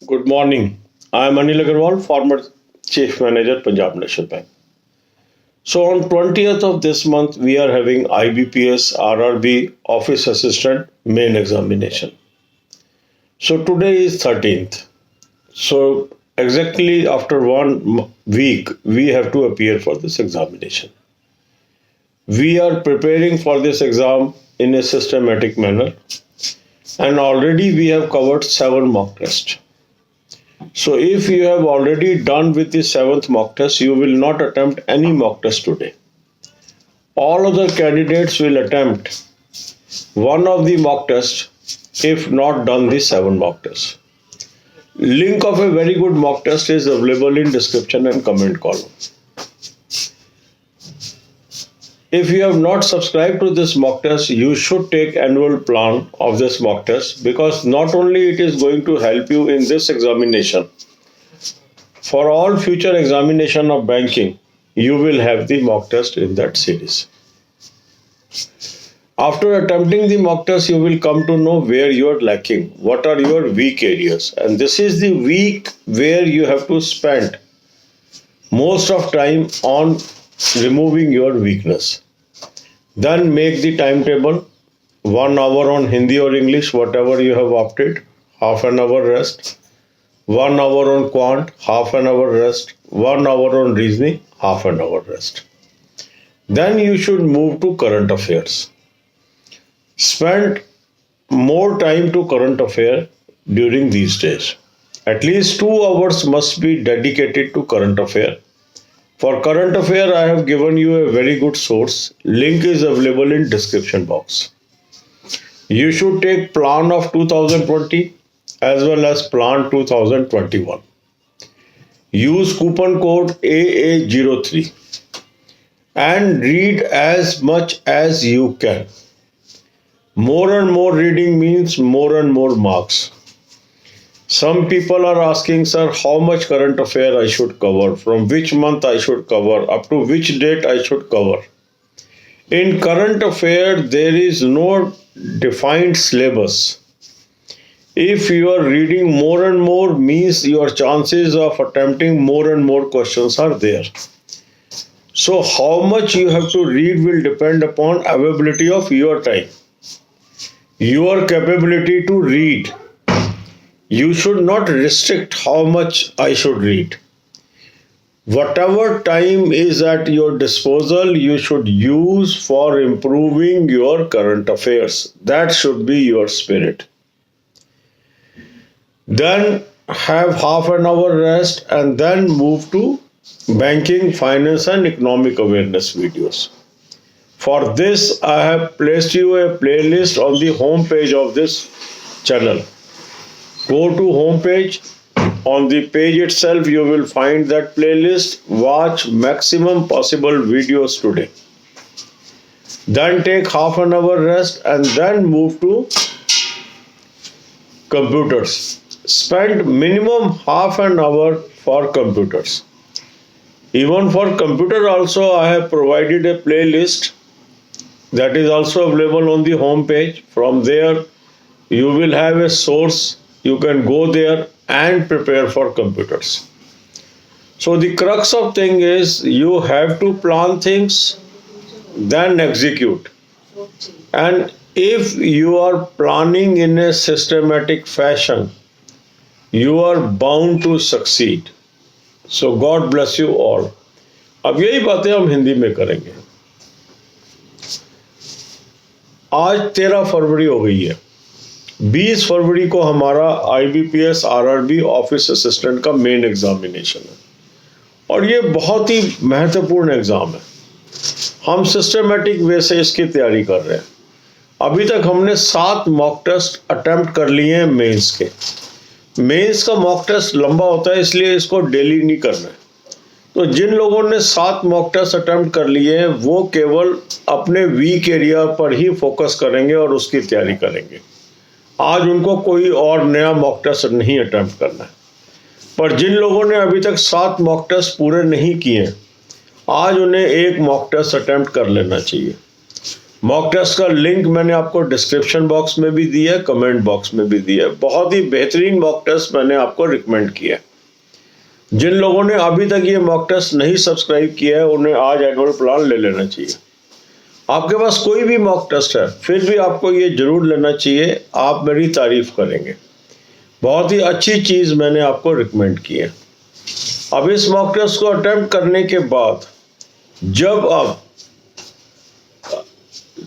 Good morning. I am Anil Agarwal, former Chief Manager, Punjab National Bank. So on 20th of this month, we are having IBPS RRB Office Assistant main examination. So today is 13th. So exactly after 1 week, we have to appear for this examination. We are preparing for this exam in a systematic manner, and already we have covered 7 mock tests. So if you have already done with the 7th mock test, you will not attempt any mock test today. All other candidates will attempt one of the mock tests if not done the 7 mock tests. Link of a very good mock test is available in description and comment column. If you have not subscribed to this mock test, you should take annual plan of this mock test, because not only it is going to help you in this examination, for all future examination of banking, you will have the mock test in that series. After attempting the mock test, you will come to know where you are lacking, what are your weak areas, and this is the week where you have to spend most of time on removing your weakness. Then make the timetable, 1 hour on Hindi or English, whatever you have opted, half an hour rest, 1 hour on quant, half an hour rest, 1 hour on reasoning, half an hour rest. Then you should move to current affairs. Spend more time to current affair during these days. At least 2 hours must be dedicated to current affair. For current affair, I have given you a very good source. Link is available in description box. You should take plan of 2020 as well as plan 2021. Use coupon code AA03 and read as much as you can. More and more reading means more and more marks. Some people are asking, sir, how much current affair I should cover, from which month I should cover, up to which date I should cover. In current affair, there is no defined syllabus. If you are reading more and more, means your chances of attempting more and more questions are there. So how much you have to read will depend upon availability of your time, your capability to read. You should not restrict how much I should read. Whatever time is at your disposal, you should use for improving your current affairs. That should be your spirit. Then have half an hour rest and then move to banking, finance and economic awareness videos. For this, I have placed you a playlist on the home page of this channel. Go to home page. On the page itself, you will find that playlist. Watch maximum possible videos today. Then take half an hour rest and then move to computers. Spend minimum half an hour for computers. Even for computer also, I have provided a playlist that is also available on the home page. From there, you will have a source. You can go there and prepare for computers. So the crux of thing is you have to plan things, then execute. And if you are planning in a systematic fashion, you are bound to succeed. So God bless you all. अब यही बातें हम हिंदी में करेंगे. आज 13 फरवरी हो गई है. 20 फरवरी को हमारा IBPS RRB ऑफिस असिस्टेंट का मेन एग्जामिनेशन है और ये बहुत ही महत्वपूर्ण एग्जाम है. हम सिस्टमेटिक वे से इसकी तैयारी कर रहे हैं. अभी तक हमने 7 मॉक टेस्ट अटेम्प्ट कर लिए हैं मेंस के. मेंस का मॉक टेस्ट लंबा होता है, इसलिए इसको डेली नहीं करना है. तो जिन लोगों ने 7 मॉक टेस्ट अटेम्प्ट कर लिए हैं वो केवल अपने वीक एरिया पर ही फोकस करेंगे और उसकी तैयारी करेंगे. आज उनको कोई और नया मॉक टेस्ट नहीं अटेम्प्ट करना है. पर जिन लोगों ने अभी तक 7 मॉक टेस्ट पूरे नहीं किए, आज उन्हें एक मॉक टेस्ट अटेम्प्ट कर लेना चाहिए. मॉक टेस्ट का लिंक मैंने आपको डिस्क्रिप्शन बॉक्स में भी दिया है, कमेंट बॉक्स में भी दिया है। बहुत ही बेहतरीन मॉक टेस्ट मैंने आपको रिकमेंड किया है। जिन लोगों ने अभी तक ये मॉक टेस्ट नहीं सब्सक्राइब किया है उन्हें आज एनुअल प्लान ले लेना चाहिए। आपके पास कोई भी मॉक टेस्ट है फिर भी आपको ये जरूर लेना चाहिए, आप मेरी तारीफ करेंगे। बहुत ही अच्छी चीज़ मैंने आपको रिकमेंड की है। अब इस मॉक टेस्ट को अटेम्प्ट करने के बाद जब आप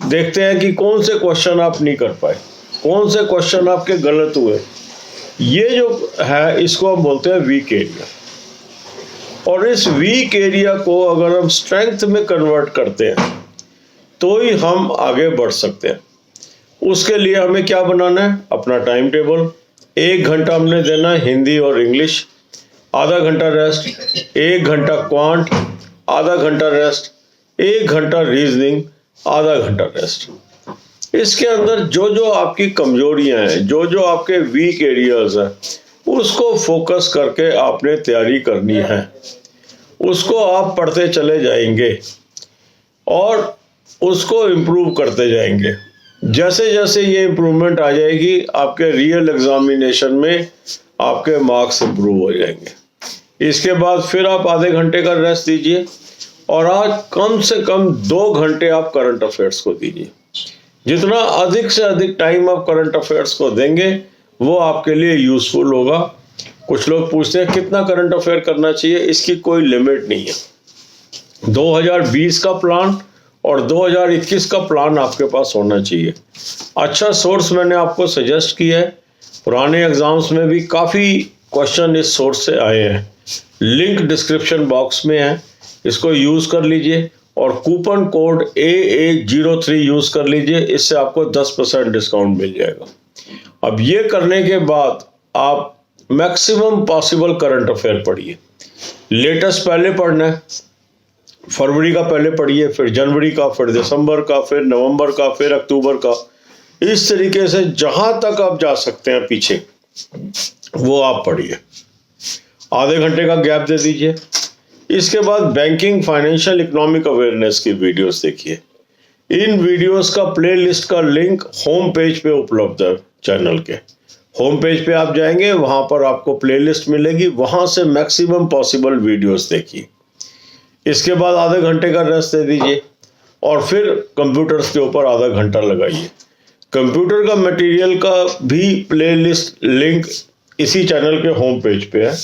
देखते हैं कि कौन से क्वेश्चन आप नहीं कर पाए, कौन से क्वेश्चन आपके गलत हुए, ये जो है इसको हम बोलते हैं वीक एरिया। और इस वीक एरिया को अगर हम स्ट्रेंथ में कन्वर्ट करते हैं तो ही हम आगे बढ़ सकते हैं। उसके लिए हमें क्या बनाना है, अपना टाइम टेबल। 1 घंटा हमने देना है हिंदी और इंग्लिश, आधा घंटा रेस्ट, 1 घंटा क्वांट, आधा घंटा रेस्ट, 1 घंटा रीजनिंग, आधा घंटा रेस्ट। इसके अंदर जो जो आपकी कमजोरियां हैं, जो जो आपके वीक एरियाज हैं, उसको फोकस करके आपने तैयारी करनी है। उसको आप पढ़ते चले जाएंगे और उसको इम्प्रूव करते जाएंगे। जैसे जैसे ये इम्प्रूवमेंट आ जाएगी आपके रियल एग्जामिनेशन में आपके मार्क्स इम्प्रूव हो जाएंगे। इसके बाद फिर आप आधे घंटे का रेस्ट दीजिए और आज कम से कम 2 घंटे आप करंट अफेयर्स को दीजिए। जितना अधिक से अधिक टाइम आप करंट अफेयर्स को देंगे वो आपके लिए यूजफुल होगा। कुछ लोग पूछते हैं कितना करंट अफेयर करना चाहिए, इसकी कोई लिमिट नहीं है। 2020 का प्लान और 2021 का प्लान आपके पास होना चाहिए। अच्छा सोर्स मैंने आपको सजेस्ट किया है, पुराने एग्जाम्स में भी काफ़ी क्वेश्चन इस सोर्स से आए हैं। लिंक डिस्क्रिप्शन बॉक्स में है, इसको यूज़ कर लीजिए और कूपन कोड AA03 यूज़ कर लीजिए, इससे आपको 10% डिस्काउंट मिल जाएगा। अब ये करने के बाद आप मैक्सिमम पॉसिबल करंट अफेयर पढ़िए। लेटेस्ट पहले पढ़ना है, फरवरी का पहले पढ़िए, फिर जनवरी का, फिर दिसंबर का, फिर नवंबर का, फिर अक्टूबर का। इस तरीके से जहां तक आप जा सकते हैं पीछे वो आप पढ़िए। आधे घंटे का गैप दे दीजिए। इसके बाद बैंकिंग, फाइनेंशियल, इकोनॉमिक अवेयरनेस की वीडियोस देखिए। इन वीडियोस का प्लेलिस्ट का लिंक होम पेज पे उपलब्ध है। चैनल के होम पेज पे आप जाएंगे, वहां पर आपको प्लेलिस्ट मिलेगी, वहां से मैक्सिमम पॉसिबल वीडियोस देखिए। इसके बाद आधे घंटे का रेस्ट दे दीजिए और फिर कंप्यूटर्स के ऊपर आधा घंटा लगाइए। कंप्यूटर का मटेरियल का भी प्लेलिस्ट लिंक इसी चैनल के होम पेज पे है।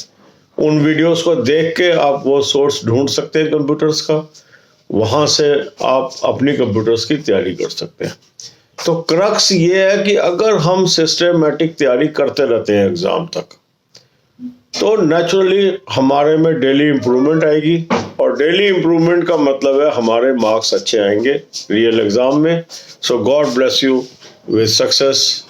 उन वीडियोस को देख के आप वो सोर्स ढूंढ सकते हैं कंप्यूटर्स का, वहाँ से आप अपनी कंप्यूटर्स की तैयारी कर सकते हैं। तो क्रक्स ये है कि अगर हम सिस्टमेटिक तैयारी करते रहते हैं एग्ज़ाम तक तो नेचुरली हमारे में डेली इम्प्रूवमेंट आएगी और डेली इम्प्रूवमेंट का मतलब है हमारे मार्क्स अच्छे आएंगे रियल एग्ज़ाम में। So God bless you with success.